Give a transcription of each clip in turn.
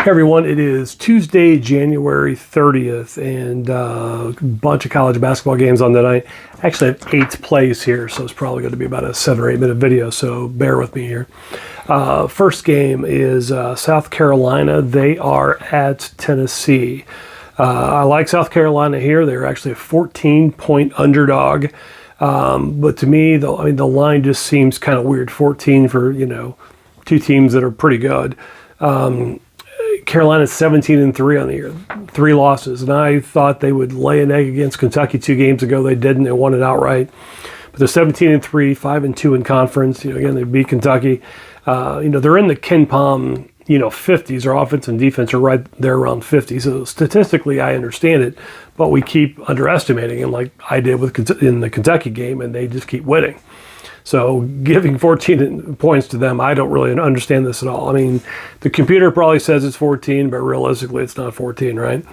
Hey everyone, it is Tuesday, January 30th, and a bunch of college basketball games on tonight. Actually, I have 8 plays here, so it's probably going to be about a 7 or 8 minute video, so bear with me here. First game is South Carolina. They are at Tennessee. I like South Carolina here. They're actually a 14-point underdog, but to me, the line just seems kind of weird. 14 for two teams that are pretty good. Carolina's 17-3 on the year, 3 losses, and I thought they would lay an egg against Kentucky 2 games ago. They didn't; they won it outright. But they're 17-3, 5-2 in conference. Again, they beat Kentucky. They're in the Ken Palm 50s. Their offense and defense are right there around 50. So statistically, I understand it, but we keep underestimating them, like I did in the Kentucky game, and they just keep winning. So giving 14 points to them, I don't really understand this at all. I mean, the computer probably says it's 14, but realistically it's not 14, right?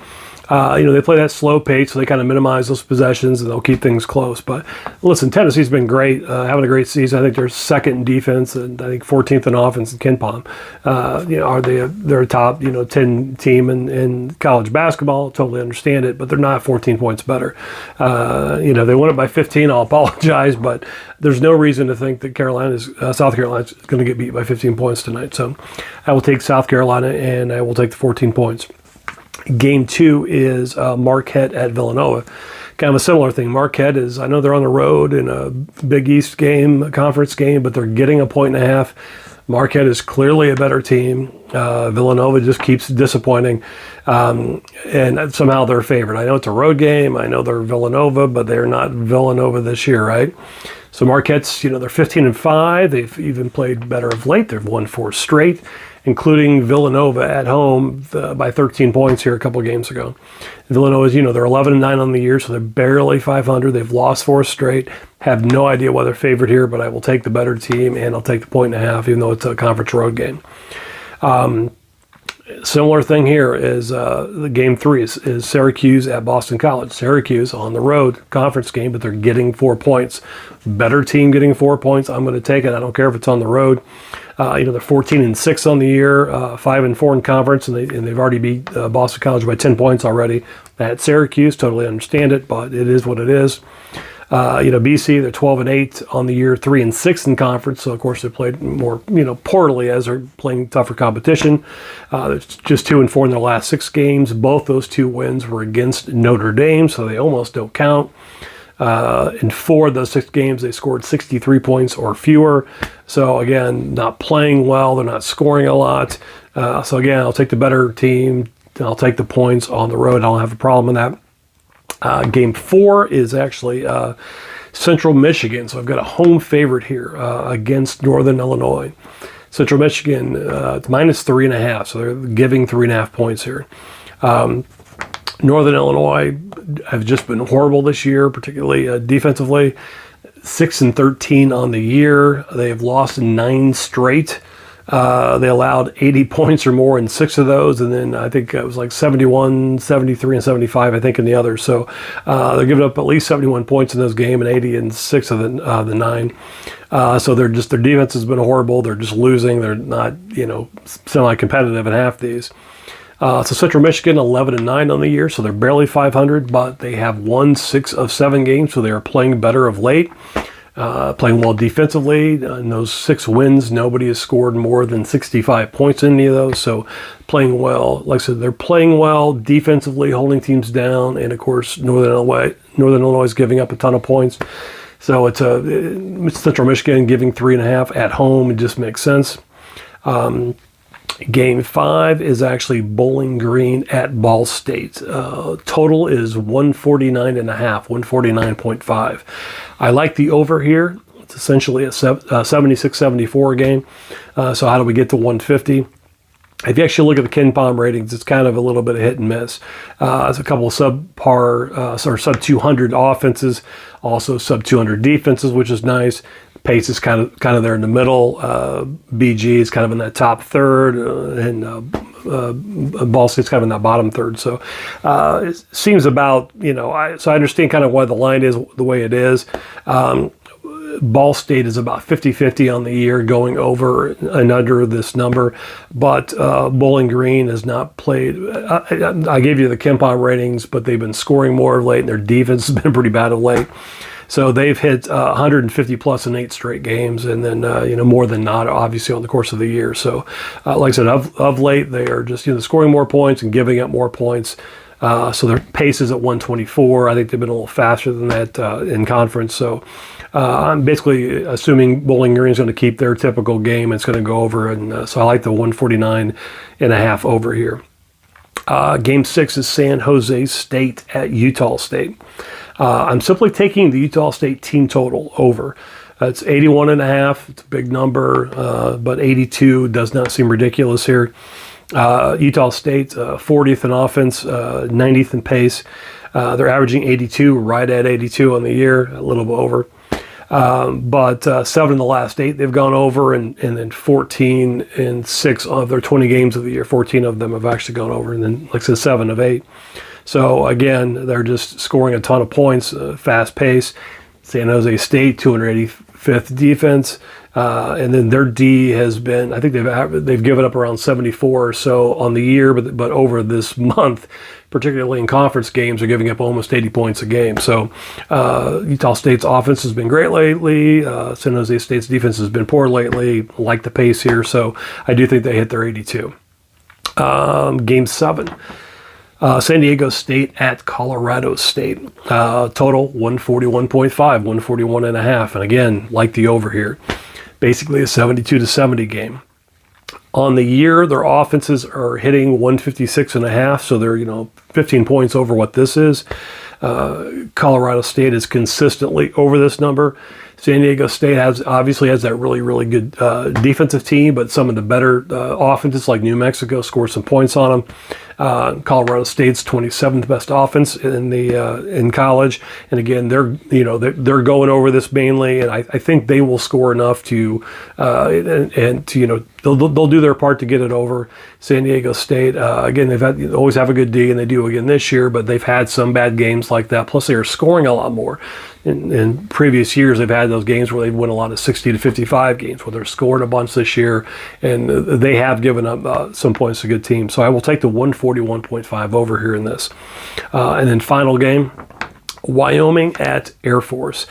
They play that slow pace, so they kind of minimize those possessions, and they'll keep things close. But listen, Tennessee's been great, having a great season. I think they're second in defense, and I think 14th in offense in Ken Palm. They're a top 10 team in college basketball. Totally understand it, but they're not 14 points better. They won it by 15. I'll apologize, but there's no reason to think that South Carolina's going to get beat by 15 points tonight. So I will take South Carolina, and I will take the 14 points. Game 2 is Marquette at Villanova. Kind of a similar thing. Marquette I know they're on the road in a Big East game, a conference game, but they're getting a 1.5. Marquette is clearly a better team. Villanova just keeps disappointing, and somehow they're favored. I know it's a road game. I know they're Villanova, but they're not Villanova this year, right? So Marquette's, they're 15-5. They've even played better of late. They've won 4 straight, including Villanova at home by 13 points here a couple of games ago. Villanova's, they're 11-9 on the year, so they're barely 500. They've lost 4 straight. Have no idea why they're favored here, but I will take the better team, and I'll take the 1.5, even though it's a conference road game. Similar thing here is the game 3 is Syracuse at Boston College. Syracuse on the road, conference game, but they're getting 4 points. Better team getting 4 points. I'm going to take it. I don't care if it's on the road. They're 14-6 on the year, 5-4 in conference, and they've already beat Boston College by 10 points already. At Syracuse, totally understand it, but it is what it is. BC, they're 12-8 on the year, 3-6 in conference. So of course they played more, poorly as they're playing tougher competition. It's just 2-4 in their last 6 games. Both those 2 wins were against Notre Dame, so they almost don't count. In 4 of those 6 games, they scored 63 points or fewer. So again, not playing well. They're not scoring a lot. So again, I'll take the better team. I'll take the points on the road. I don't have a problem with that. Game 4 is actually Central Michigan. So I've got a home favorite here against Northern Illinois. Central Michigan, it's -3.5. So they're giving 3.5 points here. Northern Illinois have just been horrible this year, particularly defensively. 6-13 on the year. They have lost 9 straight. They allowed 80 points or more in 6 of those, and then I think it was like 71, 73, and 75, I think, in the others. So they're giving up at least 71 points in this game and 80 in 6 of the 9. So their defense has been horrible. They're just losing. They're not, semi-competitive in half these. So Central Michigan, 11-9 on the year, so they're barely 500, but they have won 6 of 7 games, so they are playing better of late, playing well defensively. In those 6 wins, nobody has scored more than 65 points in any of those, so playing well. Like I said, they're playing well defensively, holding teams down, and of course, Northern Illinois is giving up a ton of points. So it's Central Michigan giving 3.5 at home. It just makes sense. Game 5 is actually Bowling Green at Ball State. Total is 149.5, 149.5. I like the over here. It's essentially a 76-74 game. So how do we get to 150? If you actually look at the Ken Palm ratings, it's kind of a little bit of hit and miss. There's a couple of subpar or sub-200 offenses, also sub-200 defenses, which is nice. Pace is kind of there in the middle. BG is kind of in that top third, and Ball State's kind of in that bottom third. So it seems about, so I understand kind of why the line is the way it is. Ball State is about 50-50 on the year, going over and under this number. But Bowling Green has not played. I gave you the KenPom ratings, but they've been scoring more of late, and their defense has been pretty bad of late. So they've hit 150 plus in 8 straight games, and then more than not, obviously, on the course of the year. So, like I said, of late, they are just scoring more points and giving up more points. So their pace is at 124. I think they've been a little faster than that in conference. So I'm basically assuming Bowling Green is going to keep their typical game. It's going to go over, and so I like the 149.5 over here. Game 6 is San Jose State at Utah State. I'm simply taking the Utah State team total over. It's 81.5. It's a big number, but 82 does not seem ridiculous here. Utah State, 40th in offense, 90th in pace. They're averaging 82, right at 82 on the year, a little bit over. But 7 in the last 8 they've gone over, and then 14 in 6 of their 20 games of the year. 14 of them have actually gone over, and then, like I said, 7 of 8. So, again, they're just scoring a ton of points, fast pace. San Jose State, 285th defense. And then their D has been, I think they've given up around 74 or so on the year, but over this month, particularly in conference games, they're giving up almost 80 points a game. So Utah State's offense has been great lately. San Jose State's defense has been poor lately. Like the pace here, so I do think they hit their 82. Game 7. San Diego State at Colorado State. Total 141.5, 141.5. And again, like the over here. Basically a 72-70 game. On the year, their offenses are hitting 156.5, so they're 15 points over what this is. Colorado State is consistently over this number. San Diego State obviously has that really, really good defensive team, but some of the better offenses like New Mexico score some points on them. Colorado State's 27th best offense in college, and again they're going over this mainly, and I think they will score enough to they'll do their part to get it over. San Diego State again they always have a good D, and they do again this year, but they've had some bad games like that. Plus they are scoring a lot more. In previous years, they've had those games where they win a lot of 60-55 games, where they're scoring a bunch this year, and they have given up some points to good teams. So I will take the 141.5 over here in this. And then final game, Wyoming at Air Force.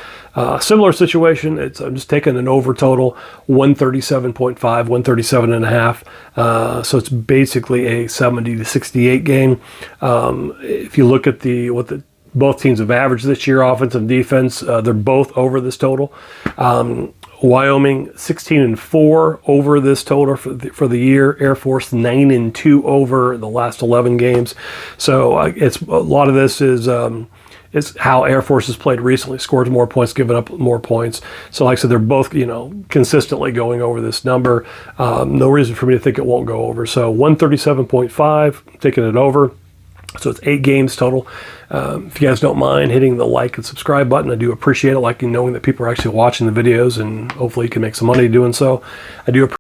Similar situation. I'm just taking an over total, 137.5, 137.5. So it's basically a 70-68 game. If you look at what the both teams have averaged this year, offense and defense, they're both over this total. Wyoming 16-4 over this total for the year. Air Force 9-2 over the last 11 games. So it's a lot of this is how Air Force has played recently. Scored more points, given up more points. So like I said, they're both consistently going over this number. No reason for me to think it won't go over. So 137.5, taking it over. So it's 8 games total. If you guys don't mind hitting the like and subscribe button, I do appreciate it, knowing that people are actually watching the videos, and hopefully you can make some money doing so. I do appreciate